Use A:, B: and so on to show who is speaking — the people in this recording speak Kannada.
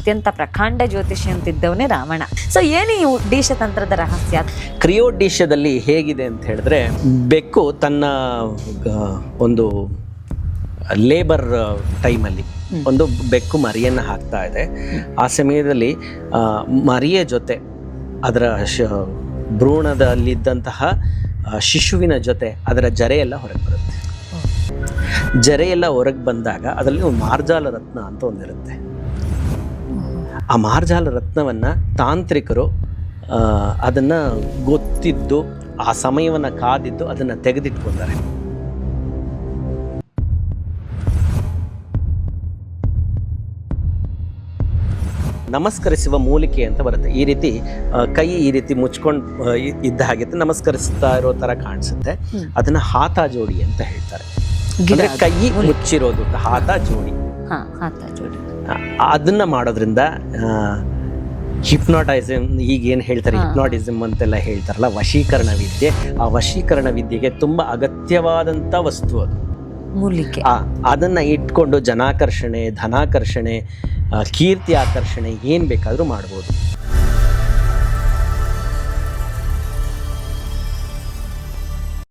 A: ಅತ್ಯಂತ ಪ್ರಕಾಂಡ ಜ್ಯೋತಿಷಿ ಅಂತಿದ್ದವನೇ ರಾವಣ. ಸೊ ಏನು ಈ ಉದ್ದೇಶ ತಂತ್ರದ ರಹಸ್ಯ?
B: ಕ್ರಿಯೋಡಿಶದಲ್ಲಿ ಹೇಗಿದೆ ಅಂತ ಹೇಳಿದ್ರೆ, ಬೆಕ್ಕು ತನ್ನ ಒಂದು ಲೇಬರ್ ಟೈಮಲ್ಲಿ ಒಂದು ಬೆಕ್ಕು ಮರಿಯನ್ನು ಹಾಕ್ತಾ ಇದೆ. ಆ ಸಮಯದಲ್ಲಿ ಮರಿಯ ಜೊತೆ ಅದರ ಭ್ರೂಣದಲ್ಲಿದ್ದಂತಹ ಶಿಶುವಿನ ಜೊತೆ ಅದರ ಜರೆಯೆಲ್ಲ ಹೊರಗೆ ಬರುತ್ತೆ. ಜರೆಯೆಲ್ಲ ಹೊರಗೆ ಬಂದಾಗ ಅದರಲ್ಲಿ ಒಂದು ಮಾರ್ಜಾಲ ರತ್ನ ಅಂತ ಒಂದಿರುತ್ತೆ. ಆ ಮಾರ್ಜಾಲ ರತ್ನವನ್ನು ತಾಂತ್ರಿಕರು ಅದನ್ನು ಗೊತ್ತಿದ್ದು ಆ ಸಮಯವನ್ನು ಕಾದಿದ್ದು ಅದನ್ನು ತೆಗೆದಿಟ್ಕೊತಾರೆ. ನಮಸ್ಕರಿಸುವ ಮೂಲಿಕೆ ಅಂತ ಬರುತ್ತೆ. ಈ ರೀತಿ ಕೈ ಈ ರೀತಿ ಮುಚ್ಕೊಂಡು ಇದ್ದ ಹಾಗೆ ನಮಸ್ಕರಿಸ್ತಾ ಇರೋ ಥರ ಕಾಣಿಸುತ್ತೆ. ಅದನ್ನು ಹಾತ ಜೋಡಿ ಅಂತ ಹೇಳ್ತಾರೆ. ಅಂದ್ರೆ ಕೈ ಮುಚ್ಚಿರೋದು ಹಾತ ಜೋಡಿ. ಅದನ್ನ ಮಾಡೋದ್ರಿಂದ ಹಿಪ್ನಾಟೈಸಮ್, ಈಗೇನು ಹೇಳ್ತಾರೆ ಹಿಪ್ನಾಟಿಸಮ್ ಅಂತೆಲ್ಲ ಹೇಳ್ತಾರಲ್ಲ, ವಶೀಕರಣ ವಿದ್ಯೆ, ಆ ವಶೀಕರಣ ವಿದ್ಯೆಗೆ ತುಂಬ ಅಗತ್ಯವಾದಂಥ ವಸ್ತು ಅದು
A: ಮೂಲಿಕೆ.
B: ಅದನ್ನ ಇಟ್ಕೊಂಡು ಜನಾಕರ್ಷಣೆ, ಧನಾಕರ್ಷಣೆ, ಕೀರ್ತಿ ಆಕರ್ಷಣೆ ಏನು ಬೇಕಾದರೂ ಮಾಡ್ಬೋದು.